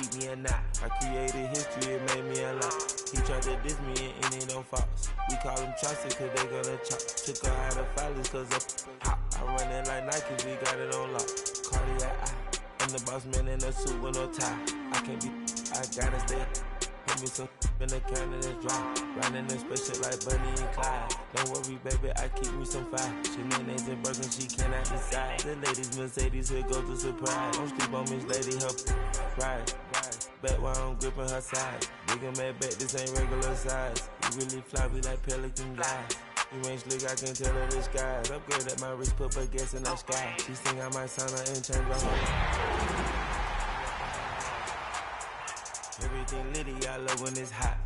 keep me a knot. I created history, it made me a lot. He tried to diss me and it don't false. We call them chopsticks cause they gonna chop. Took her out of filers cause of pop. I run it like Nike, we got it on lock. Cardiac eye. I'm the boss man in a suit with no tie. I can't be, I gotta stay. Put me some in the can and it's dry. Riding in spaceship like Bunny and Clyde. Don't worry, baby, I keep me some fire. She mayonnaise and burger, she cannot decide. The ladies Mercedes, here goes the surprise. Don't sleep on Miss Lady, her right. Bet while I'm gripping her side. Big and mad bet, this ain't regular size. You really fly, we like Pelican guys. You ain't slick, I can tell her the skies. Upgrade at my wrist, put baguettes in the sky. She sing I might sign her and change her home. Everything litty, I love when it's hot.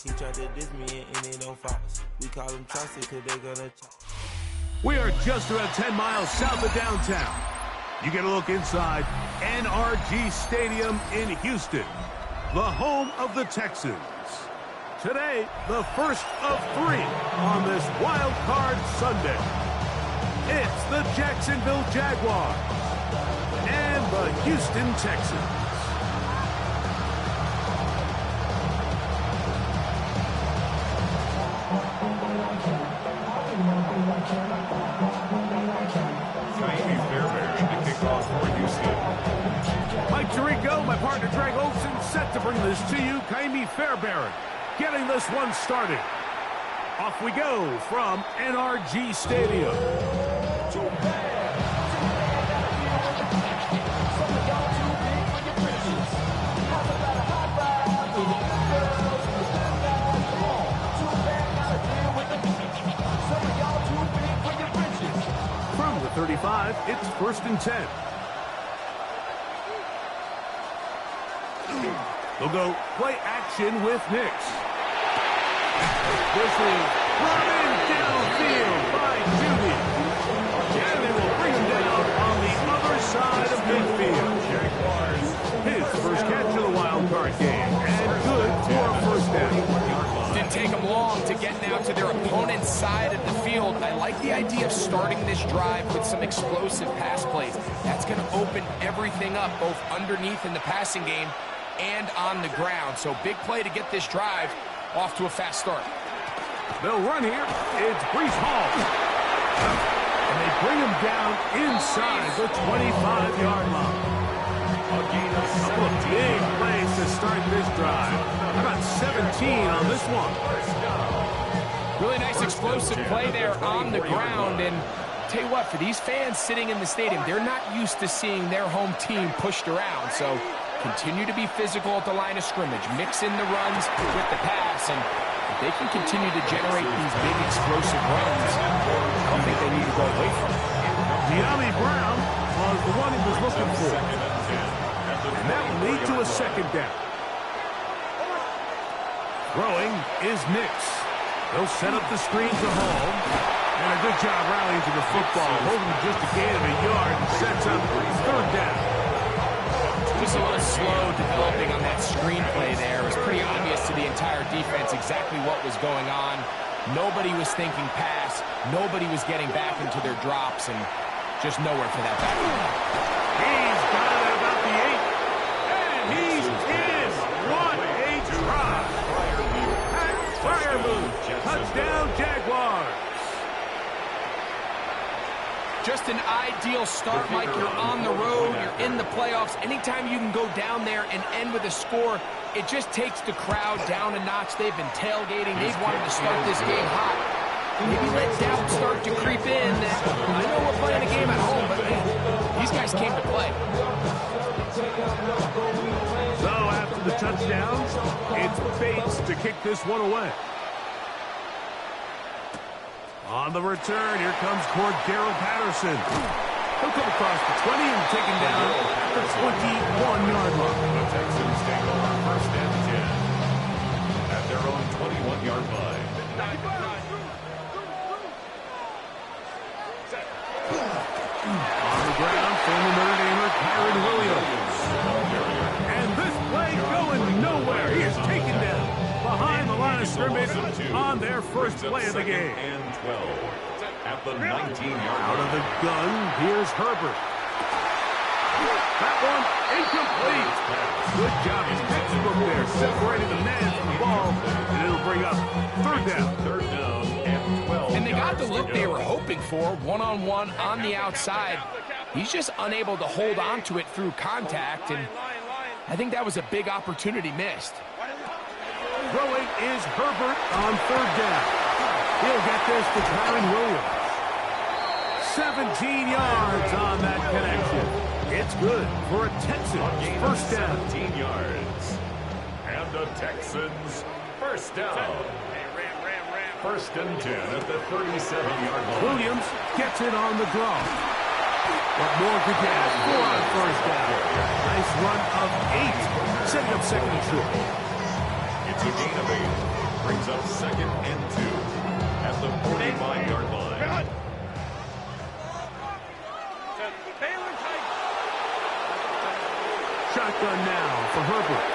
He tried to diss me and it don't false. We call them chopsticks cause they gonna chop. We are just around 10 miles south of downtown. You get a look inside NRG Stadium in Houston, the home of the Texans. Today, the first of 3 on this Wild Card Sunday. It's the Jacksonville Jaguars and the Houston Texans. Mike Tirico, my partner Greg Olson, set to bring this to you. Ka'imi Fairbairn getting this one started. Off we go from NRG Stadium. From the 35, it's 1st and 10. They'll go play action with Nix. This is brought in downfield by Judy. And they will bring him down on the other side of midfield. His first catch of the wild card game. And good for a first down. Didn't take them long to get now to their opponent's side of the field. I like the idea of starting this drive with some explosive pass plays. That's going to open everything up, both underneath in the passing game and on the ground. So big play to get this drive off to a fast start. They'll run here. It's Breece Hall. And they bring him down inside the 25-yard line. A couple of big plays to start this drive. About 17 on this one. Really nice explosive play there on the ground. And tell you what, for these fans sitting in the stadium, they're not used to seeing their home team pushed around. So continue to be physical at the line of scrimmage. Mix in the runs with the pass. And if they can continue to generate these big explosive runs, I don't think they need to go away from it. De'Ami Brown was the one he was looking for. And that will lead to a second down. Throwing is Nix. They'll set up the screen to Hall. And a good job rallying to the football. Holding just a gain of a yard and sets up 3rd down. Just a little slow developing on that screenplay there. It was pretty obvious to the entire defense exactly what was going on. Nobody was thinking pass. Nobody was getting back into their drops, and just nowhere for that back. He's got it at about the 8. And he's in. What a try. Fire move. Touchdown, Jaguars. Just an ideal start, Mike. You're on the road. You're in the playoffs. Anytime you can go down there and end with a score, it just takes the crowd down a notch. They've been tailgating. They've wanted to start this game hot. Maybe let doubt start to creep in. I know we're playing a game at home, but man, these guys came to play. So after the touchdown, it's Bates to kick this one away. On the return, here comes Cordarrelle Patterson. He'll come across the 20 and taken down at the 21-yard line. The Texans take over 1st and 10 at their own 21-yard line. On the ground, former Notre Damer Kyren Williams. And this play going nowhere. He is taken down behind the line of scrimmage on their first play of the game. And 12 at the 19-yard line. Out of the gun, here's Herbert. That one incomplete. Good job. Textbook there, separating the man from the ball, and it'll bring up third down. Third down and 12. And they got the look they were hoping for, one-on-one on the outside. He's just unable to hold on to it through contact, and I think that was a big opportunity missed. Throwing is Herbert on third down. He'll get this to Kyren Williams. 17 yards on that connection. It's good for a Texans first down. 17 yards. And the Texans first down. First and 10 at the 37-yard line. Williams gets it on the draw. What more could you ask for on first down? Nice run of 8, setting up second and short. It's a gain of 8. Brings up second and 2 at the 45-yard line. Shotgun now for Herbert.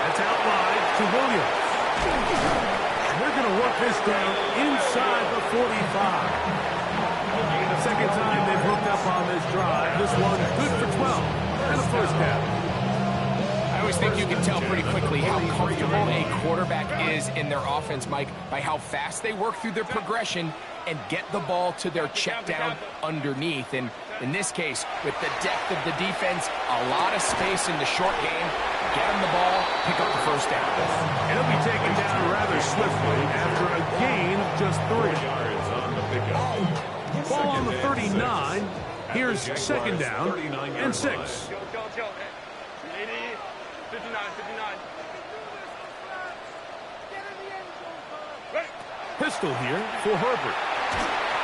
That's out wide to Williams. And they're going to work this down inside the 45. Second time they've hooked up on this drive. This one good for 12 and a first down. I always think you can tell pretty quickly how comfortable a quarterback is in their offense, Mike, by how fast they work through their progression and get the ball to their check down underneath. And in this case, with the depth of the defense, a lot of space in the short game, get them the ball, pick up the first down. It'll be taken down rather swiftly after a gain of just 3 yards on the pickup. Ball on the 39. Here's second down and 6. Pistol here for Herbert.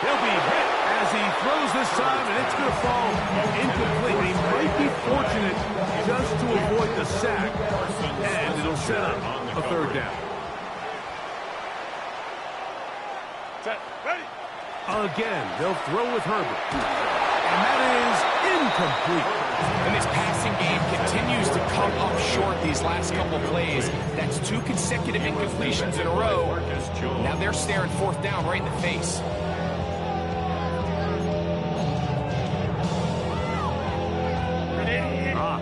He'll be hit as he throws this time, and it's going to fall incomplete. He might be fortunate just to avoid the sack, and it'll set up a third down. Again, they'll throw with Herbert. And that is incomplete. And this passing game continues to come up short these last couple plays. That's 2 consecutive incompletions in a row. Now they're staring fourth down right in the face.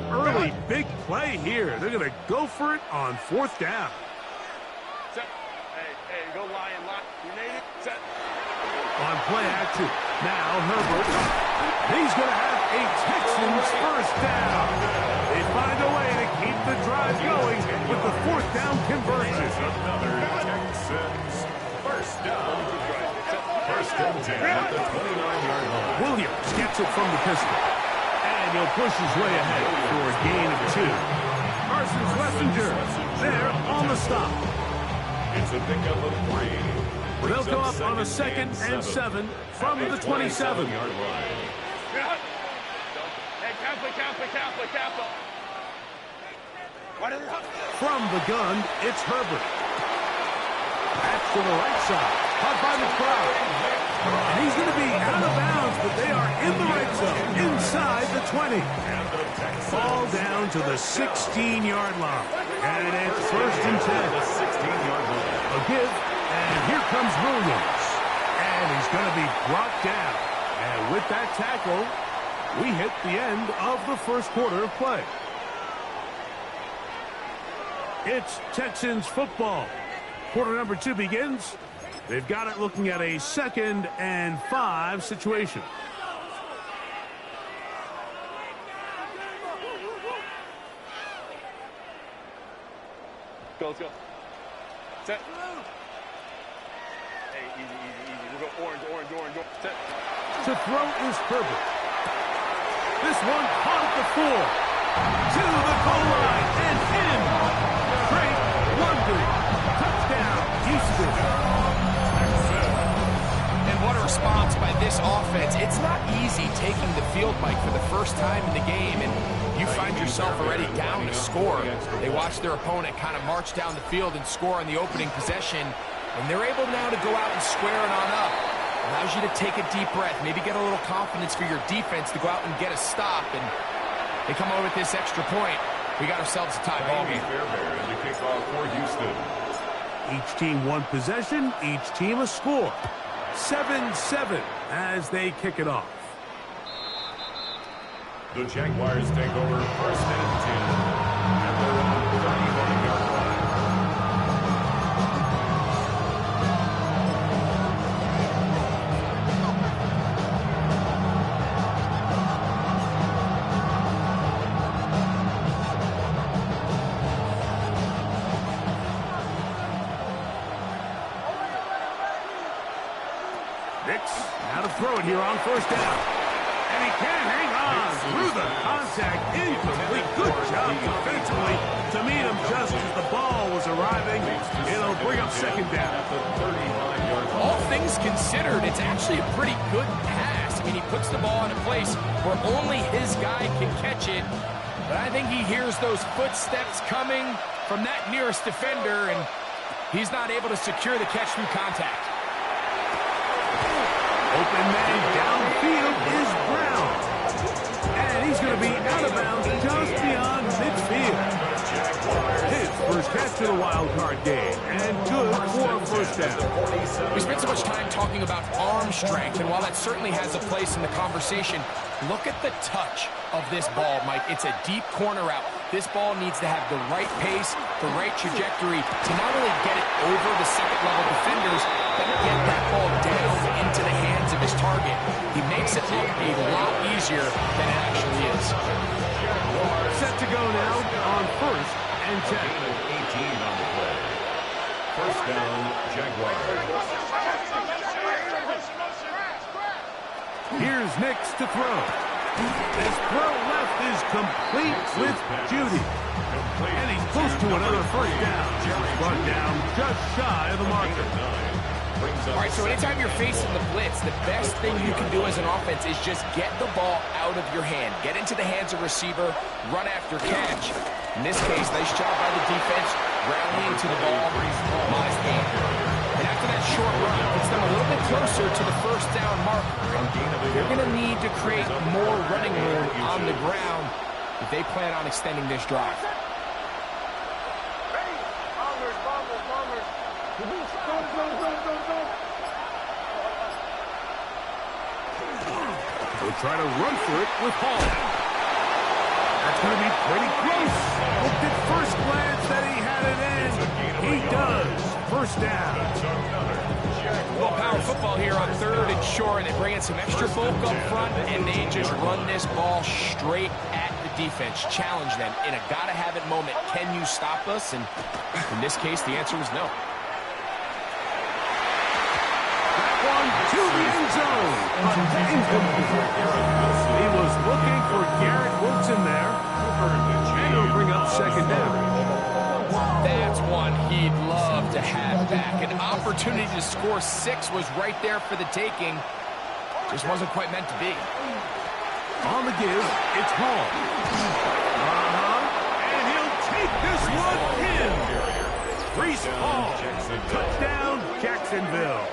Early big play here. They're going to go for it on fourth down. Hey, go Lion, lock. Grenade, set. On play action. Now Herbert. He's going to have a Texans first down. They find a way to keep the drive going with the fourth down conversion. Another Texans first down. First and 10 at the 29-yard line. Williams gets it from the pistol. And he'll push his way ahead for a gain of 2. Carson Schlesinger there on the stop. It's a pickup of 3. They'll go up on a second and 7 from the 27-yard line. From the gun, it's Herbert. Back to the right side. Caught by the crowd. And he's going to be out of bounds, but they are in the red zone, inside the 20. Ball down to the 16-yard line. And it's first and 10. The 16-yard line. A give. And here comes Williams. And he's going to be brought down. And with that tackle, we hit the end of the first quarter of play. It's Texans football. Quarter number 2 begins. They've got it looking at a 2nd and 5 situation. Let's go. Set. Hey, easy. We'll go orange. Set. To throw is Herbert. This one caught at the 4. To the goal line and in. Drake London. Touchdown, Houston. And what a response by this offense. It's not easy taking the field, Mike, for the first time in the game, and you find yourself already down to score. They watch their opponent kind of march down the field and score on the opening possession, and they're able now to go out and square it on up. Allows you to take a deep breath, maybe get a little confidence for your defense to go out and get a stop, and they come over with this extra point. We got ourselves a tie ball game. Fairbairn to kick off for Houston. Each team one possession, each team a score. 7-7 as they kick it off. The Jaguars take over 1st and 10 at their own 31-yard line. Nix, now to throw it here on 1st down. And he can hang on through the contact. Incomplete. Good job defensively to meet him just as the ball was arriving. It'll bring up 2nd down. All things considered, it's actually a pretty good pass. I mean, he puts the ball in a place where only his guy can catch it. But I think he hears those footsteps coming from that nearest defender, and he's not able to secure the catch through contact. Open man downfield is Brown. And he's going to be out of bounds just beyond midfield. His first catch of the wild card game. And good for a 1st down. We spent so much time talking about arm strength, and while that certainly has a place in the conversation, look at the touch of this ball, Mike. It's a deep corner route. This ball needs to have the right pace, the right trajectory to not only get it over the second-level defenders, but get that ball down into the hands of his target. He makes it look a lot easier than it actually is. Set to go now on 1st and 10. 18 on the play. 1st down, Jaguars. Here's Nix to throw. His throw left is complete with Judy. And he's close to another 1st down. Brought down just shy of the marker. All right, so anytime you're facing the blitz, the best thing you can do as an offense is just get the ball out of your hand. Get into the hands of receiver, run after catch. In this case, nice job by the defense, rallying to the ball, modest gain. And after that short run, it puts them a little bit closer to the 1st down marker. They're going to need to create more running room on the ground if they plan on extending this drive. They'll try to run for it with Hall. That's going to be pretty close. Looked at first glance that he had it in. He does. 1st down. Well, power football here on 3rd and short. They bring in some extra bulk up front, and they just run this ball straight at the defense. Challenge them in a gotta-have-it moment. Can you stop us? And in this case, the answer was no. To the end zone. He was looking for Garrett Wilson there. And he'll bring up 2nd down. That's one he'd love to have back. An opportunity to score 6 was right there for the taking. Just wasn't quite meant to be. On the give, it's Hall. And he'll take this one in. Breece Hall. Touchdown, Jacksonville.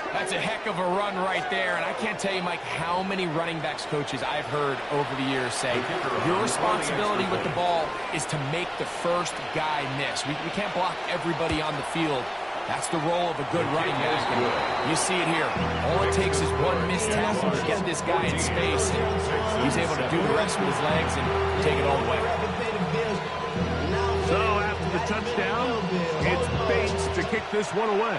That's a heck of a run right there, and I can't tell you, Mike, how many running backs coaches I've heard over the years say, your responsibility with the ball is to make the first guy miss. We can't block everybody on the field. That's the role of a good running back, and you see it here. All it takes is one missed tackle to get this guy in space, and he's able to do the rest with his legs and take it all the way. So after the touchdown, it's Bates to kick this one away.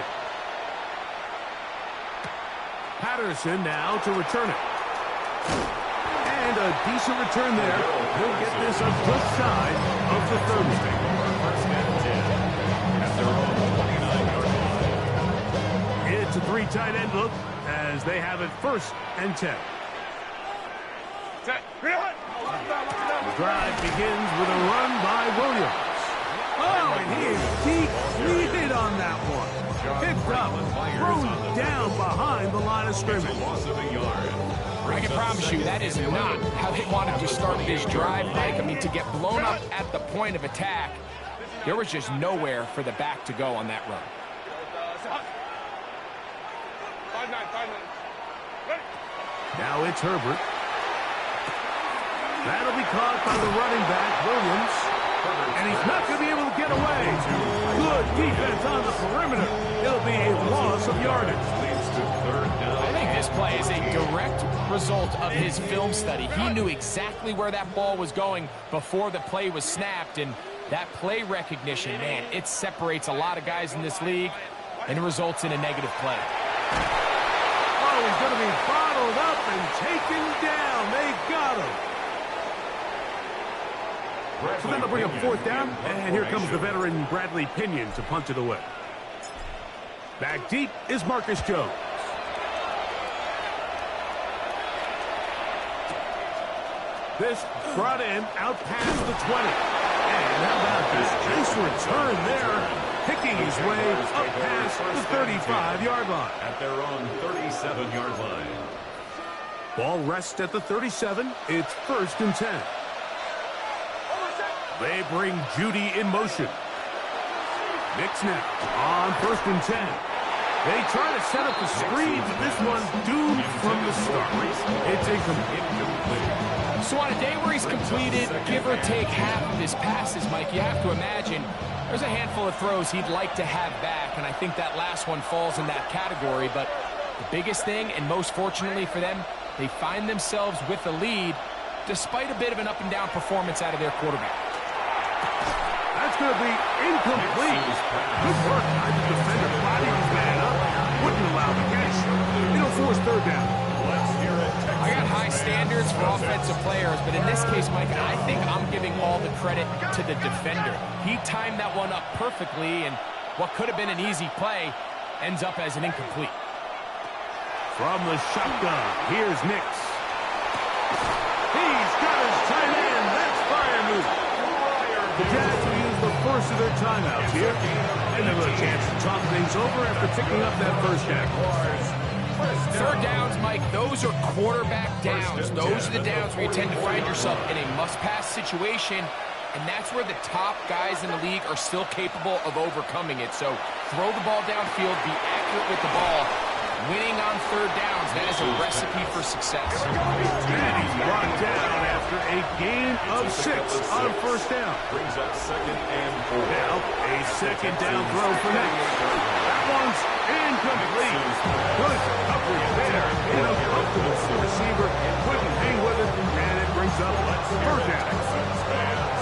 Patterson now to return it. And a decent return there. He'll get this up just shy of the 30. It's a 3 tight end look as they have it 1st and 10. The drive begins with a run by Williams. Oh, and he is deep-leaded on that one. Picked up, thrown down behind the line of scrimmage. I can promise you that is not how they wanted to start this drive, Mike. I mean, to get blown up at the point of attack, there was just nowhere for the back to go on that run. Now it's Herbert. That'll be caught by the running back, Williams. And he's not going to be able to get away. Good defense on the perimeter. It'll be a loss of yardage. I think this play is a direct result of his film study. He knew exactly where that ball was going before the play was snapped, and that play recognition, man, it separates a lot of guys in this league, and it results in a negative play. Oh, he's going to be bottled up and taken down. They got him. So then they'll bring up fourth down, and here comes the veteran Bradley Pinion to punt it away. Back deep is Marcus Jones. This brought in out past the 20. And how about this nice return there, picking his way up past the 35-yard line. At their own 37-yard line. Ball rests at the 37. It's 1st and 10. They bring Judy in motion. Knicks now on 1st and 10. They try to set up the screen, but this one's doomed from the start. It's incomplete. So on a day where he's completed, give or take half of his passes, Mike, you have to imagine there's a handful of throws he'd like to have back, and I think that last one falls in that category. But the biggest thing, and most fortunately for them, they find themselves with the lead despite a bit of an up-and-down performance out of their quarterback. That's going to be incomplete. Good work by the defender. Bodied his man up. Wouldn't allow the catch. It'll force 3rd down. I got high standards for offensive players, but in this case, Mike, I think I'm giving all the credit to the defender. He timed that one up perfectly, and what could have been an easy play ends up as an incomplete. From the shotgun, here's Nix. He's got his tight end. That's fire move. The Jazz will use the first of their timeouts here, and they'll have a chance to talk things over after picking up that first down. 3rd downs, Mike, those are quarterback downs. Those are the downs where you tend to find yourself in a must-pass situation, and that's where the top guys in the league are still capable of overcoming it. So throw the ball downfield, be accurate with the ball. Winning on 3rd downs, that is a recipe for success. And he's brought down after a gain of 6 on 1st down. Brings up 2nd and 4. Now a 2nd down throw for Nix. That one's incomplete. Good coverage there. Uncomfortable for the receiver. Couldn't hang with it, and it brings up 3rd down. Because it's 3rd down.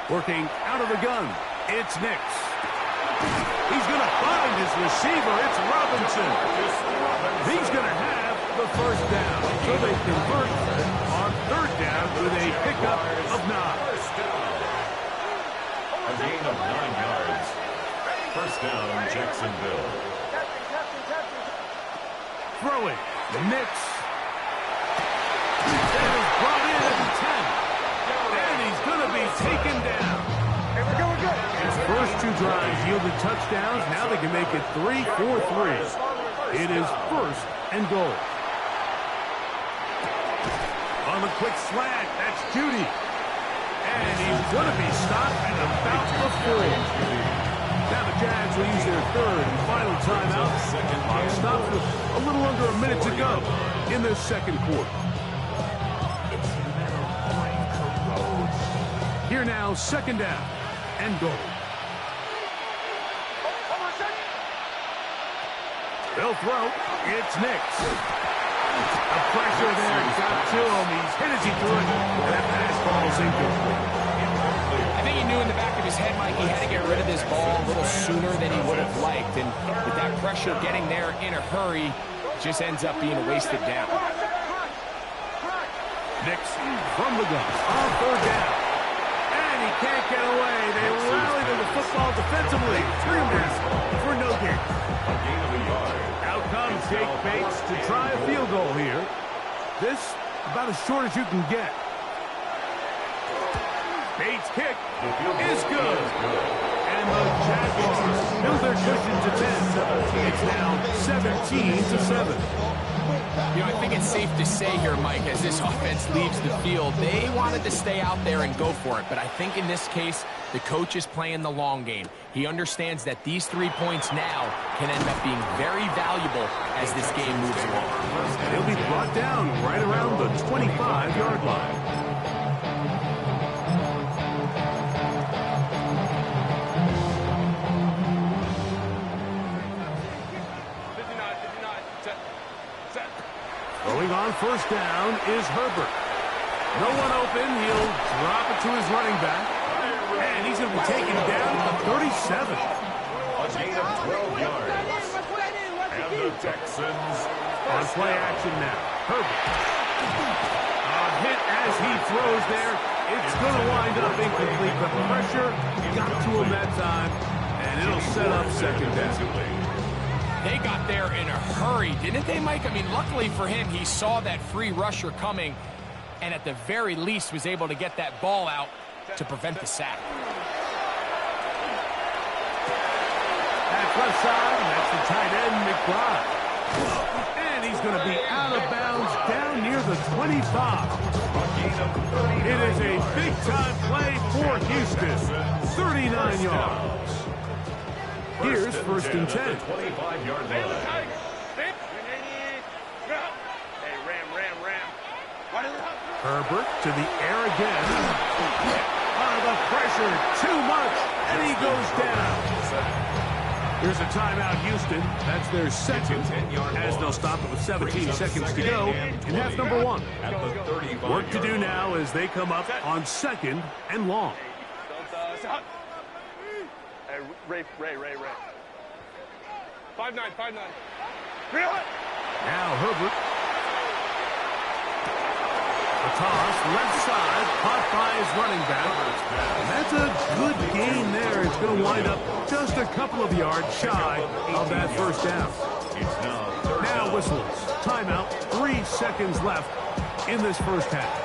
Working out of the gun, it's Nix. He's going to find his receiver. It's Robinson. He's going to have the 1st down. So they convert on 3rd down with a pickup of 9. A gain of 9 yards. 1st down, Jacksonville. Throwing, Nix. That is brought in at the 10. And he's going to be taken down. His first 2 drives yielded touchdowns. Now they can make it 3-4-3. It is 1st and goal. On the quick slant, that's Judy. And he's going to be stopped at about the 4. Now the Jags will use their 3rd and final timeout. Clock stops with a little under a minute to go in the 2nd quarter. Here now, 2nd down and goal. They'll throw. It's Nix. The pressure there got to him. He's hit as he threw it. And that pass ball's incomplete. I think he knew in the back of his head, Mike, he had to get rid of this ball a little sooner than he would have liked. And with that pressure getting there in a hurry, it just ends up being a wasted down. Nix from the gun on 3rd down. And he can't get away. They rally to the football defensively. 3 down for no gain. A gain of a yard. Out comes Jake Bates to try a field goal here. This about as short as you can get. Bates' kick is good. And the Jaguars build their cushion to 10. It's now 17-7. You know, I think it's safe to say here, Mike, as this offense leaves the field, they wanted to stay out there and go for it. But I think in this case, the coach is playing the long game. He understands that these 3 points now can end up being very valuable as this game moves along. He'll be brought down right around the 25-yard line. on first down is Herbert. No one open. He'll drop it to his running back. And he's going to be taken down at the 37. A gain of 12 yards. And the Texans On play action now. Herbert. A hit as he throws there. It's going to wind up incomplete. The pressure got to him that time. And it'll set up second down. They got there in a hurry, didn't they, Mike? I mean, luckily for him, he saw that free rusher coming and at the very least was able to get that ball out to prevent the sack. That's left side, and that's the tight end, McBride. And he's going to be out of bounds down near the 25. It is a big-time play for Houston. 39 yards. Here's first and 10. 25-yard line. Herbert to the air again. The pressure, too much, and he goes down. Here's a timeout, Houston. That's their second, as they'll stop it with 17 seconds to go in half number one. Work to do now as they come up on second and long. Hey, Ray. 5'9", 5'9". Now Herbert. The toss, left side, caught by his running back. That's a good gain there. It's going to wind up just a couple of yards shy of that first down. Now whistles. Timeout. 3 seconds left in this first half.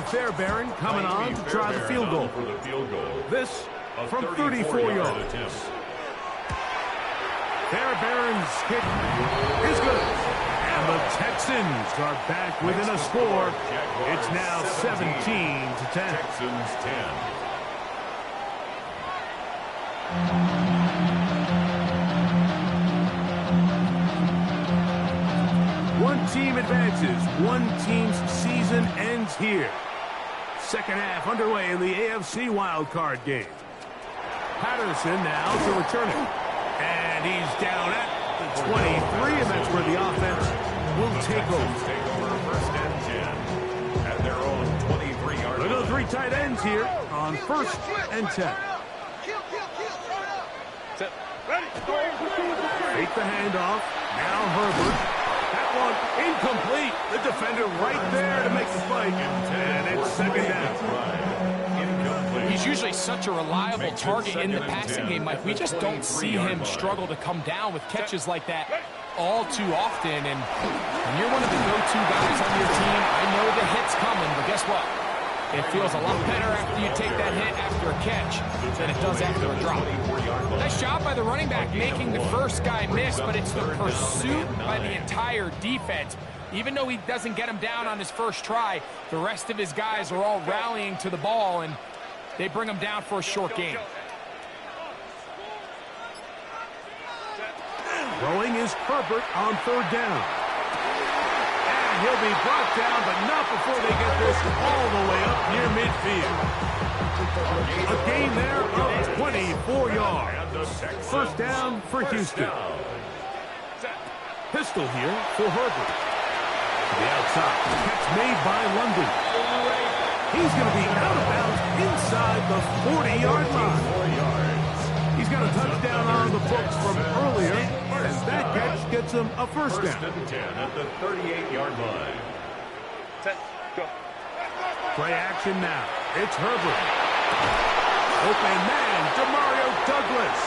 Fairbairn coming on to try the field goal. This from 34 yards. Fairbairn's kick is good. And the Texans are back within a score. It's now 17-10. Texans 10. One team advances. One team's season ends here. Second half underway in the AFC wildcard game. Patterson now to return it. And he's down at the 23, and that's where the offense will take over. First and 10 at their own 23-yard line. Look at the three tight ends here on first and 10. Fake the handoff. Now Herbert. That one incomplete. The defender right there to make the play. And it's second down. He's usually such a reliable target in the passing game, Mike. We just don't see him struggle to come down with catches like that all too often. And when you're one of the go-to guys on your team, I know the hit's coming, but guess what? It feels a lot better after you take that hit after a catch than it does after a drop. Nice job by the running back making the first guy miss, but it's the pursuit by the entire defense. Even though he doesn't get him down on his first try, the rest of his guys are all rallying to the ball, and they bring him down for a short gain. Throwing is Herbert on third down. He'll be brought down, but not before they get this all the way up near midfield. A gain there of 24 yards. First down for Houston. Pistol here for Herbert. To the outside. Catch made by London. He's going to be out of bounds inside the 40-yard line. He's got a touchdown on the books from earlier, and that catch gets him a first down. First and 10 at the 38-yard line. Set, go. Play action now. It's Herbert. Open man, Demario Douglas.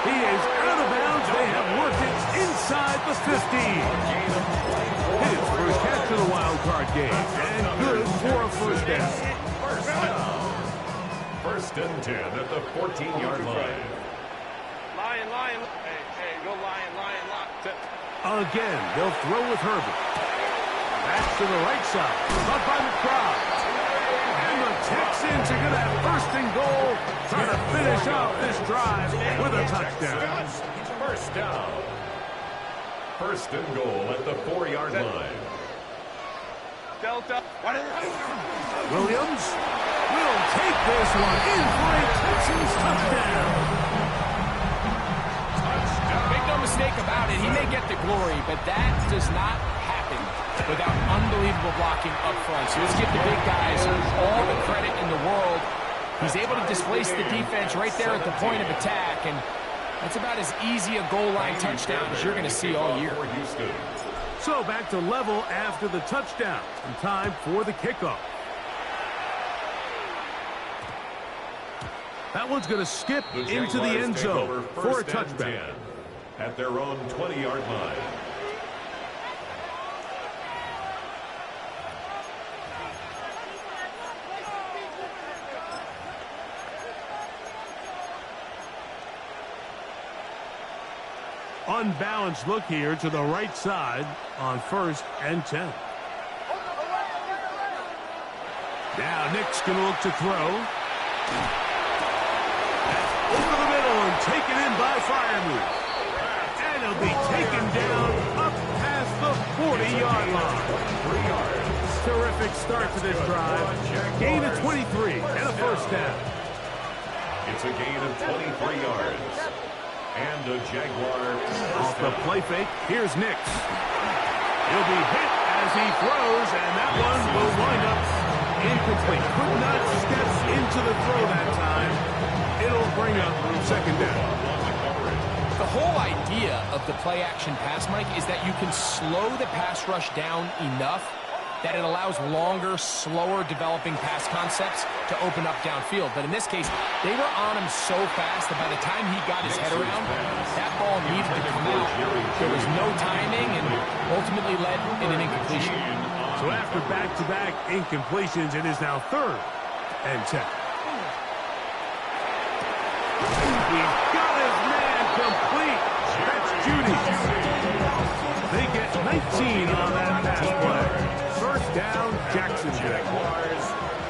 He is out of bounds. They have worked it inside the 50. His first catch of the wild card game, and good for a first down. First and 10 at the 14-yard line. Lion. Hey, go lion. Set. Again, they'll throw with Herbert. Back to the right side. Caught by McBride. And the Texans are going to have first and goal, trying to finish off this drive with a touchdown. First down. First and goal at the 4-yard line. Delta. Williams will take this one in for a Texans touchdown. Make no mistake about it, he may get the glory, but that does not happen without unbelievable blocking up front. So let's give the big guys all the credit in the world. He's able to displace the defense right there at the point of attack, and that's about as easy a goal line touchdown as you're going to see all year. So back to level after the touchdown, and time for the kickoff. That one's going to skip into the end zone for a touchback. At their own 20-yard line. Unbalanced look here to the right side on 1st and 10. Now Nick's going to look to throw. Over the middle and taken in by Freiermuth. And he'll be taken down up past the 40-yard line. 3 yards. Terrific start to this drive. Gain of 23 and a first down. It's a gain of 23 yards. And a Jaguar. Off the play fake, here's Nix. He'll be hit as he throws, and that one will wind up incomplete. Could not step into the throw that time. It'll bring up 2nd down. The whole idea of the play-action pass, Mike, is that you can slow the pass rush down enough that it allows longer, slower developing pass concepts to open up downfield. But in this case, they were on him so fast that by the time he got his head around, that ball needed to come out. There was no timing and ultimately led in an incompletion. So after back-to-back incompletions, it is now 3rd and 10. He's got his man complete. That's Judy. They get 19 on that pass play. 1st down, Jacksonville.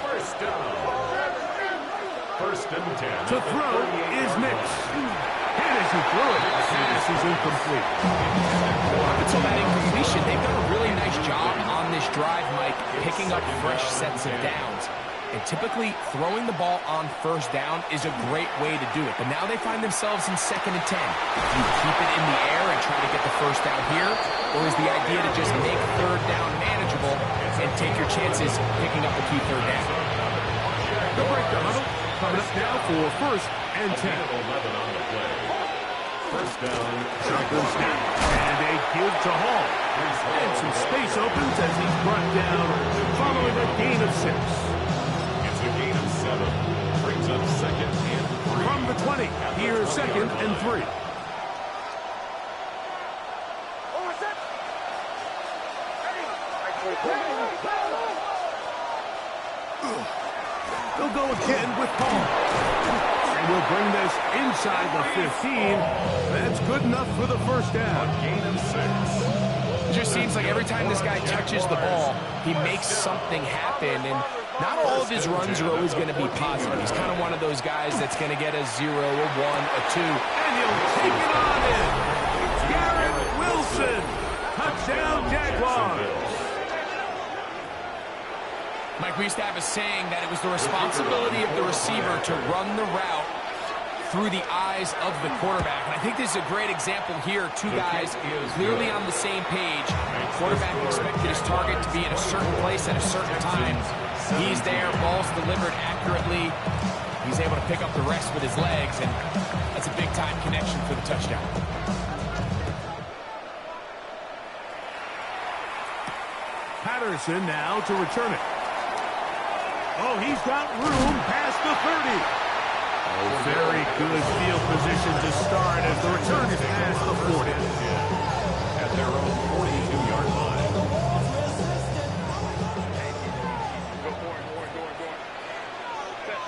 First down. 1st and 10. To throw is Nix. And as he threw it, the pass is incomplete. Up until that incompletion, they've done a really nice job on this drive, Mike, picking up fresh sets of downs. And typically, throwing the ball on 1st down is a great way to do it. But now they find themselves in 2nd and 10. Do you keep it in the air and try to get the 1st down here? Or is the idea to just make 3rd down manageable and take your chances picking up a key 3rd down? They'll break the huddle. Coming up now for 1st and 10. 11 on the play. 1st down. Shotgun snap. And a give to Hall. And some space opens as he's brought down following a gain of 6. It's a gain of 7. Brings up 2nd and 3. From the 20, here's 2nd and 3. They'll go again with Paul. And we'll bring this inside the 15. That's good enough for the 1st down. Gain of 6. It just seems like every time this guy touches the ball, he makes something happen. And not all of his runs are always going to be positive. He's kind of one of those guys that's going to get a 0, a 1, a 2. And he'll take it on in. Garrett Wilson. Touchdown, Jaguars. Mike, we used to have a saying that it was the responsibility of the receiver to run the route through the eyes of the quarterback. And I think this is a great example here. 2 guys clearly on the same page. Quarterback expected his target to be in a certain place at a certain time. He's there, ball's delivered accurately. He's able to pick up the rest with his legs, and that's a big-time connection for the touchdown. Patterson now to return it. Oh, he's got room past the 30. Oh, very good field position to start as the return is past the 40. At their own 42-yard line. Go forward. Set.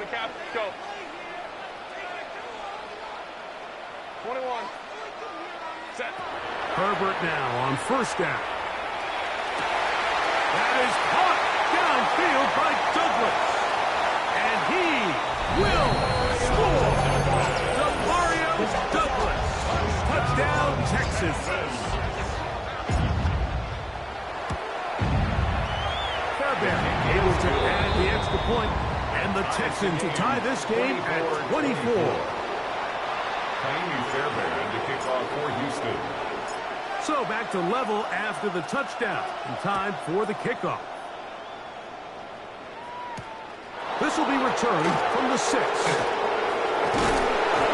Cap. Go. 21. Set. Herbert now on 1st down. That is caught downfield by Douglas. And he will score. DeMario Douglas. Touchdown, Texas. able to add the extra point, and the Texans to tie this game at 24. Jaime Fairbairn to kick off for Houston. So back to level after the touchdown, and time for the kickoff. This will be returned from the 6.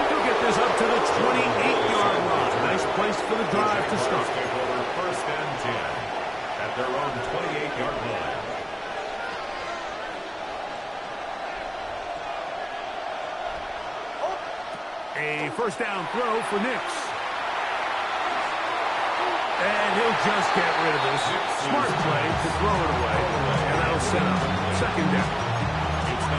He'll get this up to the 28-yard line. Nice place for the drive to start. First and 10 at their own 28-yard line. A first down throw for Nix. And he'll just get rid of this. Smart play to throw it away. And that'll set up second down.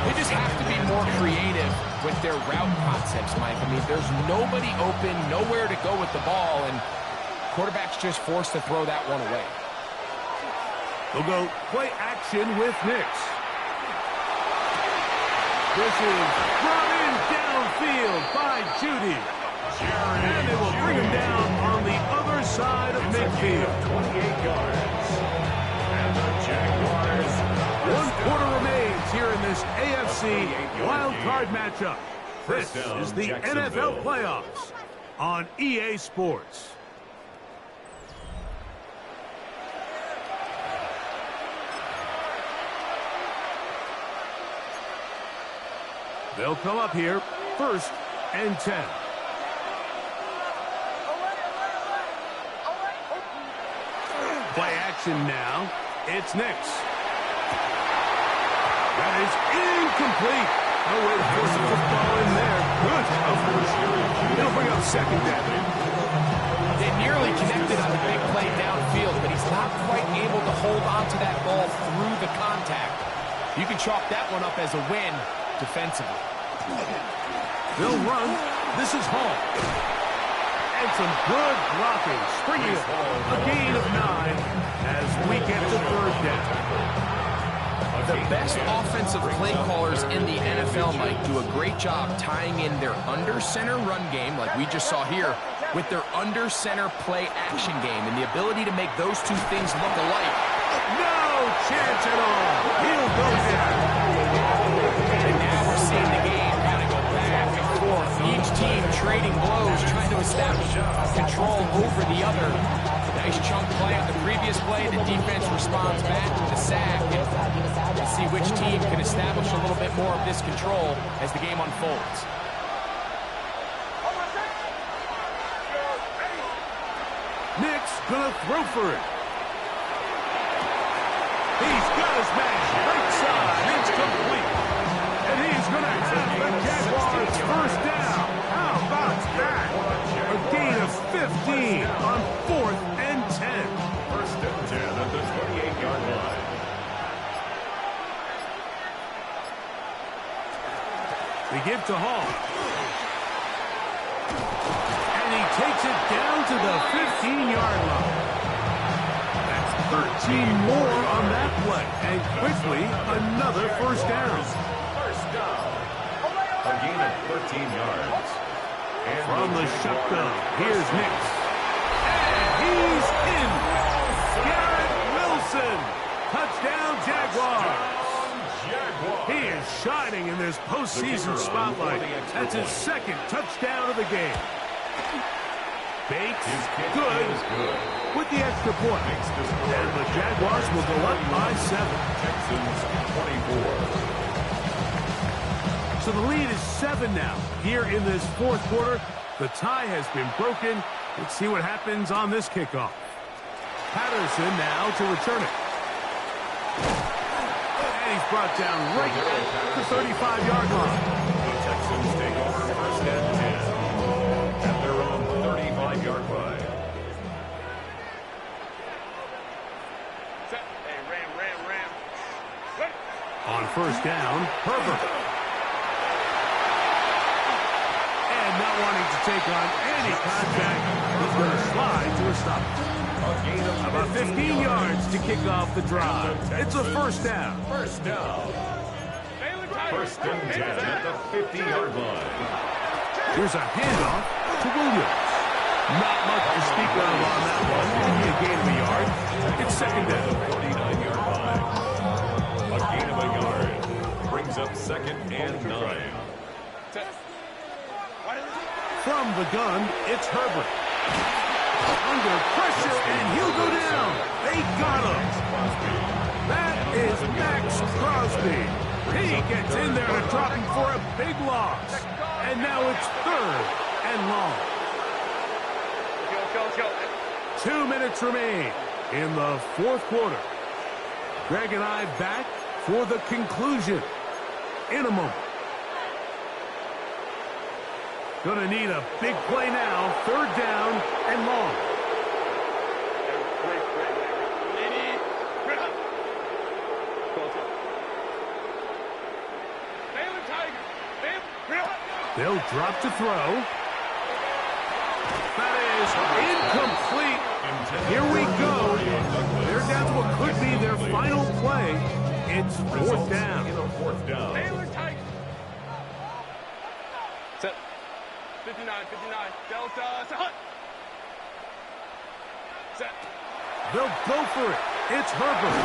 They just have to be more creative with their route concepts, Mike. I mean, there's nobody open, nowhere to go with the ball, and quarterback's just forced to throw that one away. They'll go play action with Nix. This is brought in downfield by Judy. And they will bring him down on the other side of midfield. 28 yards. And the Jaguars. 1 quarter remains here in this AFC wild card matchup. This is the NFL playoffs on EA Sports. They'll come up here, first and 10. Play action now. It's Nix. That is incomplete. No way to force the football in there. Good coverage. He'll bring up second down. They nearly connected on the big play downfield, but he's not quite able to hold on to that ball through the contact. You can chalk that one up as a win defensively. They'll run. This is Hall. And some good blocking. Springing a gain of 9 as we get to third down. The best offensive play callers in the NFL, Mike, do a great job tying in their under-center run game, like we just saw here, with their under-center play action game, and the ability to make those two things look alike. No chance at all. He'll go down. And now we're seeing the game kind of go back and forth. Each team trading blows, trying to establish control over the other. Nice chunk play on the previous play. The defense responds back with a sack. And we'll see which team can establish a little bit more of this control as the game unfolds. Nix gonna throw for it. He's got his man right side. It's complete. And he's gonna have the Jaguars first down. How about that? A gain of 15 on 4th and 10. First and 10 at the 28-yard line. They give to Hall. And he takes it down to the 15-yard line. That's 13 more on that play. And quickly, another first down. First down. A gain of 13 yards. And From the shotgun, here's Nix. And he's in. Garrett Wilson. Touchdown, Jaguars. He is shining in this postseason spotlight. That's his second touchdown of the game. Bates, good with the extra point. And the Jaguars will go up by 7. Texans 24. So the lead is 7 now. Here in this fourth quarter, the tie has been broken. Let's see what happens on this kickoff. Patterson now to return it. And he's brought down right at the 35-yard line. The Texans take over first and 10 at their own 35-yard line. Set. Hey, ram. Ready. On first down, Herbert. And not wanting to take on any contact, he's going to slide to a stop. About 15 yards to kick off the drive. It's a first down. First down. First and 10 at the 50-yard line. Here's a handoff to Williams. Not much to speak of on that one. Maybe a gain of a yard. It's second down. 49-yard line. A gain of gun, it's Herbert. Under pressure, and he'll go down. They got him. That is Max Crosby. He gets in there to drop him for a big loss. And now it's 3rd and long. Let's go. 2 minutes remain in the 4th quarter. Greg and I back for the conclusion in a moment. Gonna need a big play now. 3rd down and long. They'll drop to throw. That is incomplete. Here we go. They're down to what could be their final play. It's 4th down. Set. 59. Delta. Set. They'll go for it. It's Herbert.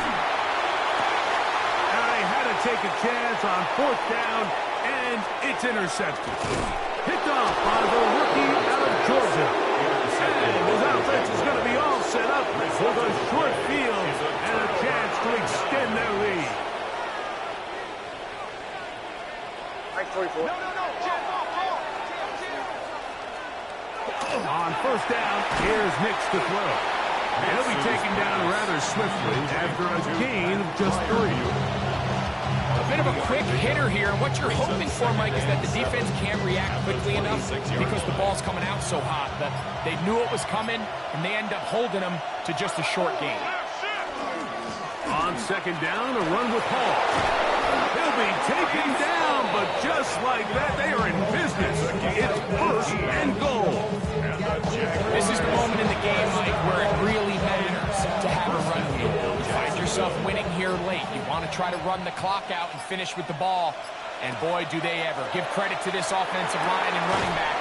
And they had to take a chance on 4th down, and it's intercepted. Picked off by the rookie out of Georgia. And his offense is going to be all set up with a short field and a chance to extend their lead. On 1st down, here's Nix to throw. And he'll be taken down rather swiftly after a gain of just 3. A bit of a quick hitter here. What you're hoping for, Mike, is that the defense can't react quickly enough because the ball's coming out so hot. But they knew it was coming, and they end up holding them to just a short gain. On 2nd down, a run with Hall. He'll be taken down, but just like that, they are in business. It's 1st and goal. This is the moment in the game, Mike, where it really matters to have a run game. You find yourself winning here late. You want to try to run the clock out and finish with the ball. And boy, do they ever. Give credit to this offensive line and running back.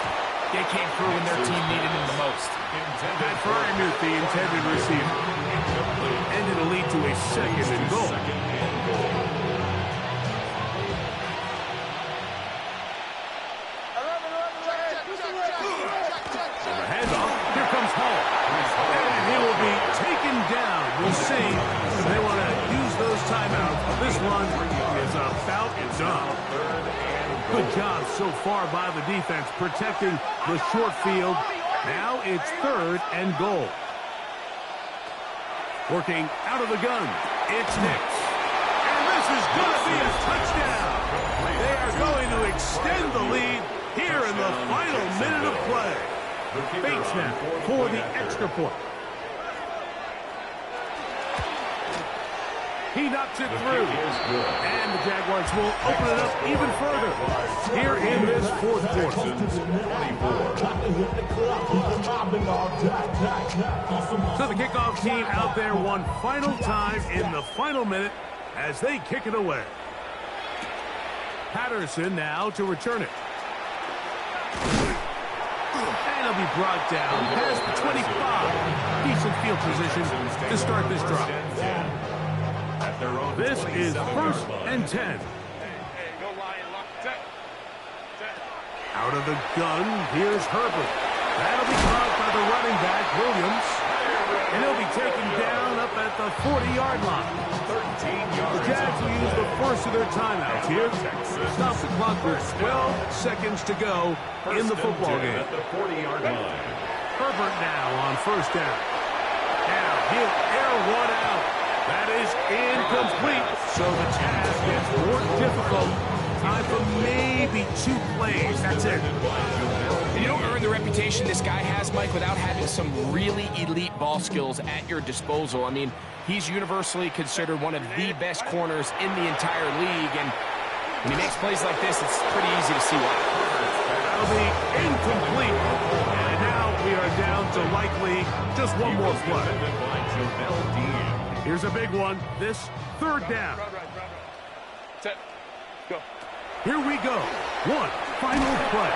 They came through when their team needed them the most. That Freiermuth, the intended receiver. And it'll lead to a 2nd and goal. We'll see if they want to use those timeouts. This one is about done. Good job so far by the defense protecting the short field. Now it's 3rd and goal. Working out of the gun, it's Nix. And this is going to be a touchdown. They are going to extend the lead here in the final minute of play. Bates now for the extra point. He knocks it through. And the Jaguars will open it up even further here in this 4th quarter. So the kickoff team out there one final time in the final minute as they kick it away. Patterson now to return it. And he'll be brought down past the 25. Decent field position to start this drive. This is 1st and 10. Out of the gun, here's Herbert. That'll be caught by the running back, Williams. And he'll be taken down up at the 40-yard line. The Jags will use the first of their timeouts here. Stop the clock with 12 seconds to go in the football game. Herbert now on 1st down. Now he'll air one out. That is incomplete, so the task gets more difficult. Time for maybe 2 plays. That's it. You don't earn the reputation this guy has, Mike, without having some really elite ball skills at your disposal. I mean, he's universally considered one of the best corners in the entire league, and when he makes plays like this, it's pretty easy to see why. That'll be incomplete, and now we are down to likely just one more play. Here's a big one. This 3rd down. Set. Go. Here we go. One final play.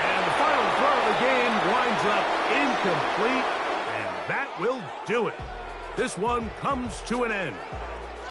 And the final throw of the game winds up incomplete. And that will do it. This one comes to an end.